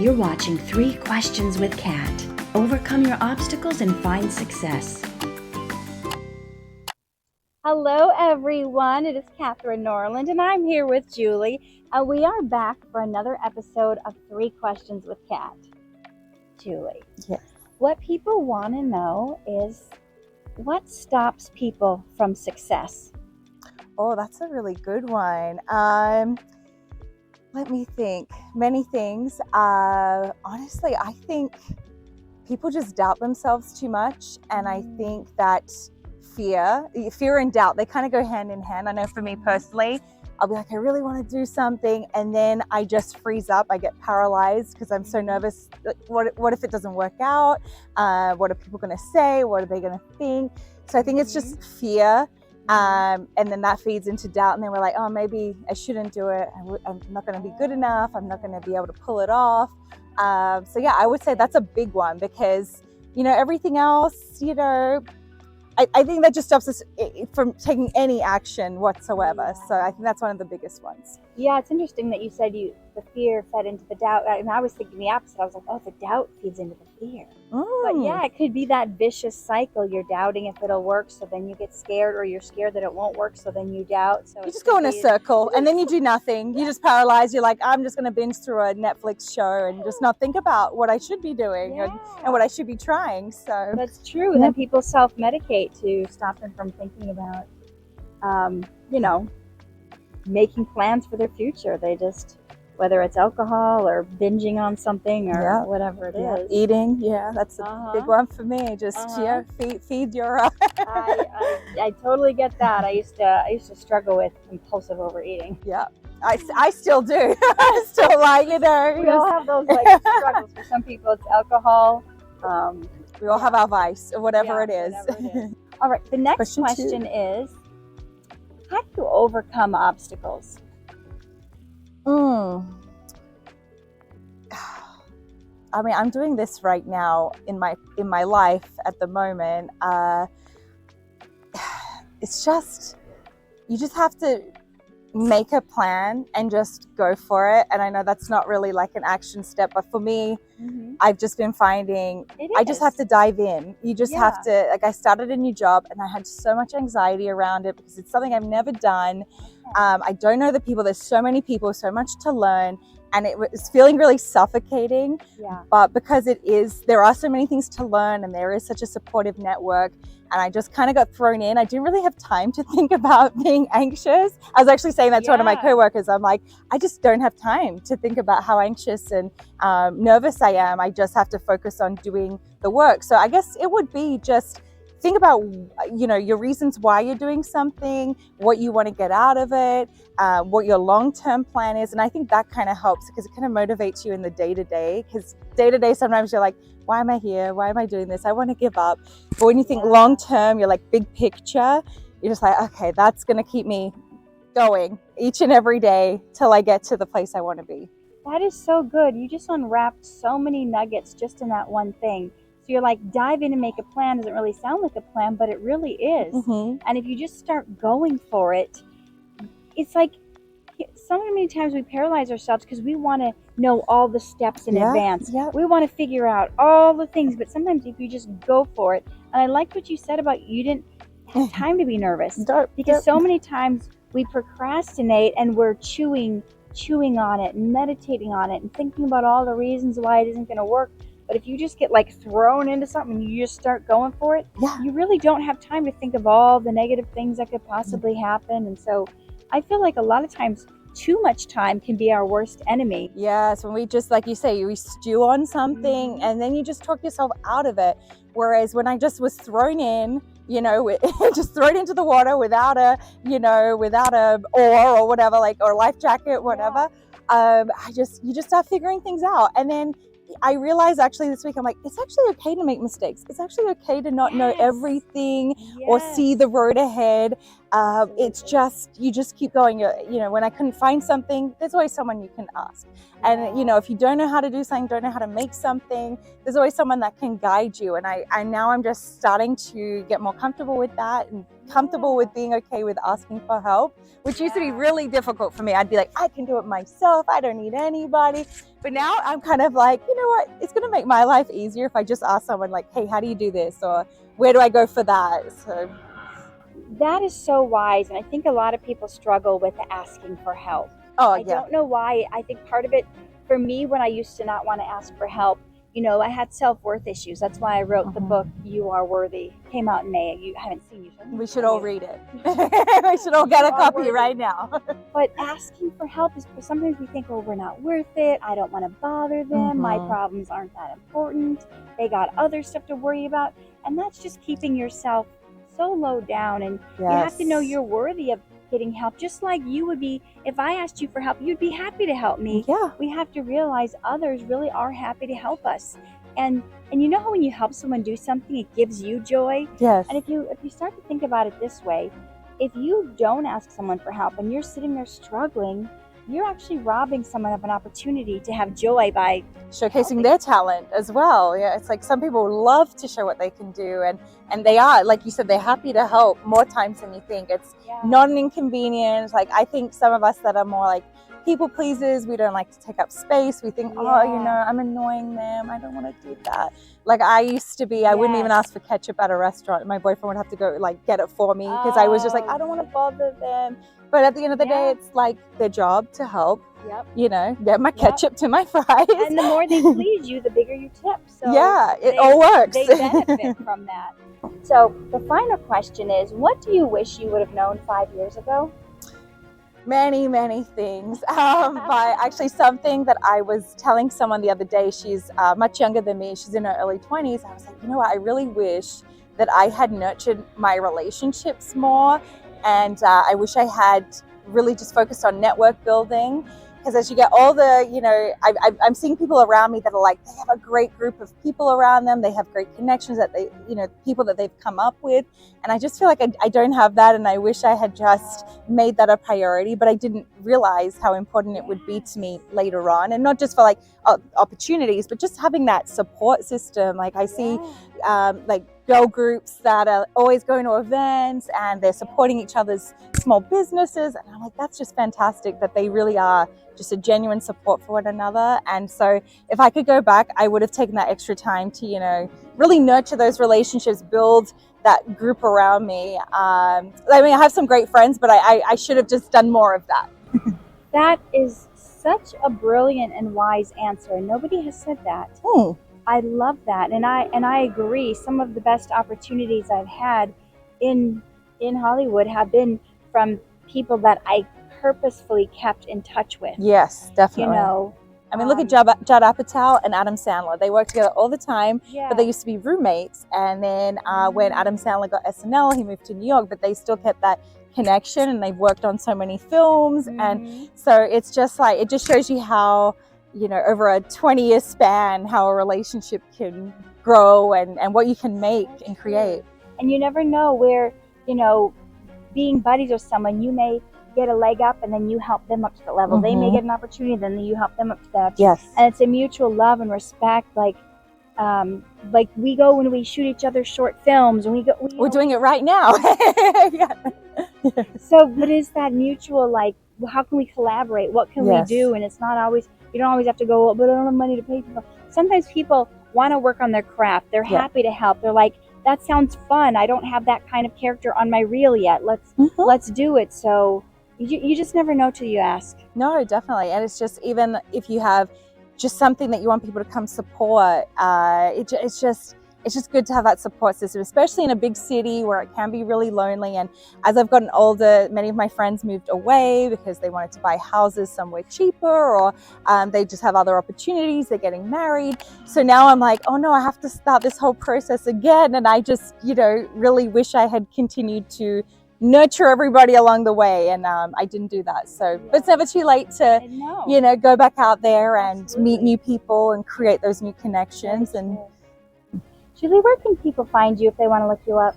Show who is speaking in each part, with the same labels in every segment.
Speaker 1: You're watching 3 Questions with Kat. Overcome your obstacles and find success.
Speaker 2: Hello everyone, it is Catherine Norland and I'm here with Julie. We are back for another episode of 3 Questions with Kat. Julie,
Speaker 3: Yes.
Speaker 2: what people want to know is what stops people from success?
Speaker 3: Oh, that's a really good one. Let me think. Many things. Honestly, I think people just doubt themselves too much. And I think that fear and doubt, they kind of go hand in hand. I know for me personally, I'll be like, I really want to do something. And then I just freeze up. I get paralyzed because I'm so nervous. What if it doesn't work out? What are people going to say? What are they going to think? So I think it's just fear. And then that feeds into doubt. And then we're like, oh, maybe I shouldn't do it. I'm not going to be good enough. I'm not going to be able to pull it off. So yeah, I would say that's a big one because, everything else, I think that just stops us from taking any action whatsoever. So I think that's one of the biggest ones.
Speaker 2: Yeah, it's interesting that you said the fear fed into the doubt. And I was thinking the opposite. I was like, oh, the doubt feeds into the fear. But yeah, it could be that vicious cycle. You're doubting if it'll work, so then you get scared, or you're scared that it won't work, so then you doubt. So
Speaker 3: you just go in a circle and then you do nothing. You just paralyze. You're like, I'm just going to binge through a Netflix show and just not think about what I should be doing and what I should be trying. So
Speaker 2: that's true. And then people self-medicate to stop them from thinking about, making plans for their future. They just, whether it's alcohol or binging on something or whatever it is.
Speaker 3: Eating, that's a big one for me. Just feed your.
Speaker 2: I totally get that. I used to struggle with compulsive overeating.
Speaker 3: Yeah, I still do. I still
Speaker 2: we all have those struggles. For some people, it's alcohol.
Speaker 3: We all have our vice, or whatever it is.
Speaker 2: All right. The next question is, how do you overcome obstacles?
Speaker 3: I mean, I'm doing this right now in my life at the moment. It's just, you just have to make a plan and just go for it. And I know that's not really like an action step, but for me, I've just been finding I just have to dive in. You just have to, I started a new job and I had so much anxiety around it because it's something I've never done. I don't know the people. There's so many people, so much to learn. And it was feeling really suffocating. But because there are so many things to learn and there is such a supportive network, and I just kind of got thrown in. I didn't really have time to think about being anxious. I was actually saying that to one of my coworkers. I'm like, I just don't have time to think about how anxious and nervous I am. I just have to focus on doing the work. So I guess it would be just think about, your reasons why you're doing something, what you want to get out of it, what your long-term plan is. And I think that kind of helps because it kind of motivates you in the day-to-day. Because day-to-day, sometimes you're like, why am I here? Why am I doing this? I want to give up. But when you think long-term, you're like big picture, you're just like, okay, that's going to keep me going each and every day till I get to the place I want to be.
Speaker 2: That is so good. You just unwrapped so many nuggets just in that one thing. So you're like, dive in and make a plan. Doesn't really sound like a plan, but it really is. And if you just start going for it, it's like so many times we paralyze ourselves because we want to know all the steps in advance. We want to figure out all the things, but sometimes if you just go for it, and I liked what you said about you didn't have time to be nervous because so many times we procrastinate and we're chewing on it and meditating on it and thinking about all the reasons why it isn't going to work. But if you just get thrown into something and you just start going for it, you really don't have time to think of all the negative things that could possibly happen. And so I feel like a lot of times too much time can be our worst enemy.
Speaker 3: Yes, when we just, like you say, we stew on something and then you just talk yourself out of it. Whereas when I just was thrown in, just thrown into the water without a oar or whatever, or life jacket, whatever. You just start figuring things out. And then I realized actually this week, I'm like, it's actually okay to make mistakes. It's actually okay to not know everything or see the road ahead. It's just, you just keep going. You know, when I couldn't find something, there's always someone you can ask. And, you know, if you don't know how to do something, don't know how to make something, there's always someone that can guide you. And now I'm just starting to get more comfortable with that, and comfortable with being okay with asking for help, which used to be really difficult for me. I'd be like, I can do it myself. I don't need anybody. But now I'm kind of like, you know what? It's going to make my life easier if I just ask someone like, hey, how do you do this? Or where do I go for that? So
Speaker 2: that is so wise. And I think a lot of people struggle with asking for help. I don't know why. I think part of it for me, when I used to not want to ask for help, you know, I had self-worth issues. That's why I wrote the book, You Are Worthy. Came out in May. You haven't seen it.
Speaker 3: We should all read it. We should all get a copy right now.
Speaker 2: But asking for help is, sometimes we think, oh, we're not worth it. I don't want to bother them. My problems aren't that important. They got other stuff to worry about. And that's just keeping yourself so low down. And you have to know you're worthy of getting help, just like you would be if I asked you for help. You'd be happy to help me. We have to realize others really are happy to help us, and you know how when you help someone do something, it gives you joy. And if you start to think about it this way, if you don't ask someone for help and you're sitting there struggling, you're actually robbing someone of an opportunity to have joy by
Speaker 3: showcasing their talent as well. It's like some people love to show what they can do, and they are, like you said, they're happy to help more times than you think. It's not an inconvenience. Like, I think some of us that are more like people pleasers, we don't like to take up space. We think, oh, you know, I'm annoying them, I don't want to do that. Like I used to be, I wouldn't even ask for ketchup at a restaurant. My boyfriend would have to go like get it for me, because I was just like, I don't want to bother them. But at the end of the day, it's like their job to help. You know, get my ketchup to my fries.
Speaker 2: And the more they please you, the bigger you tip. So
Speaker 3: it all works.
Speaker 2: They benefit from that. So the final question is, what do you wish you would have known 5 years ago?
Speaker 3: Many, many things. But actually something that I was telling someone the other day, she's much younger than me. She's in her early 20s. I was like, you know what? I really wish that I had nurtured my relationships more. And I wish I had really just focused on network building, because as you get older, you know, I'm seeing people around me that are like, they have a great group of people around them. They have great connections that they, you know, people that they've come up with. And I just feel like I don't have that. And I wish I had just made that a priority, but I didn't realize how important it would be to me later on. And not just for like opportunities, but just having that support system. Like I see like girl groups that are always going to events and they're supporting each other's small businesses. And I'm like, that's just fantastic that they really are just a genuine support for one another. And so if I could go back, I would have taken that extra time to, you know, really nurture those relationships, build that group around me. I mean, I have some great friends, but I should have just done more of that.
Speaker 2: That is such a brilliant and wise answer. Nobody has said that. I love that. And I agree. Some of the best opportunities I've had in Hollywood have been from people that I purposefully kept in touch with.
Speaker 3: Yes, definitely.
Speaker 2: You know,
Speaker 3: I mean, look at Judd Apatow and Adam Sandler. They work together all the time, but they used to be roommates. And then when Adam Sandler got SNL, he moved to New York, but they still kept that connection, and they've worked on so many films. And so it's just like, it just shows you how, you know, over a 20-year span, how a relationship can grow and what you can make and create.
Speaker 2: And you never know where, you know, being buddies with someone, you may get a leg up and then you help them up to the level. They may get an opportunity, then you help them up to that. And it's a mutual love and respect. Like we go when we shoot each other short films, and we're
Speaker 3: doing it right now.
Speaker 2: So, but is that mutual, like, how can we collaborate? What can we do? And it's not always, you don't always have to go, but I don't have money to pay people. Sometimes people want to work on their craft. They're happy to help. They're like, that sounds fun. I don't have that kind of character on my reel yet. Let's do it. So you just never know till you ask.
Speaker 3: No, definitely. And it's just, even if you have just something that you want people to come support, it's just good to have that support system, especially in a big city where it can be really lonely. And as I've gotten older, many of my friends moved away because they wanted to buy houses somewhere cheaper, or they just have other opportunities. They're getting married. So now I'm like, oh no, I have to start this whole process again. And I just, you know, really wish I had continued to nurture everybody along the way. And I didn't do that. So, but it's never too late to, you know, go back out there and meet new people and create those new connections. And
Speaker 2: Julie, where can people find you if they want to look you up?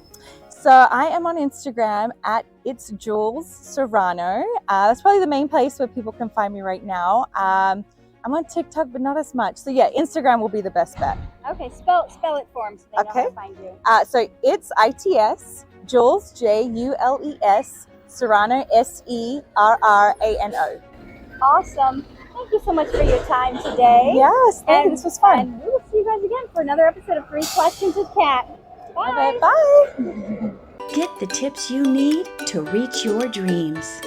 Speaker 3: So I am on Instagram at It's Jules Serrano. That's probably the main place where people can find me right now. I'm on TikTok, but not as much. So yeah, Instagram will be the best bet.
Speaker 2: Okay, spell it for them so they know how to find you.
Speaker 3: So it's ITS, Jules, Jules, Serrano, Serrano.
Speaker 2: Awesome. Thank you so much for your time today.
Speaker 3: Yes, thank you. This was fun.
Speaker 2: And we will see you guys again for another episode of 3 Questions with Kat. Bye.
Speaker 3: Okay, bye.
Speaker 1: Get the tips you need to reach your dreams.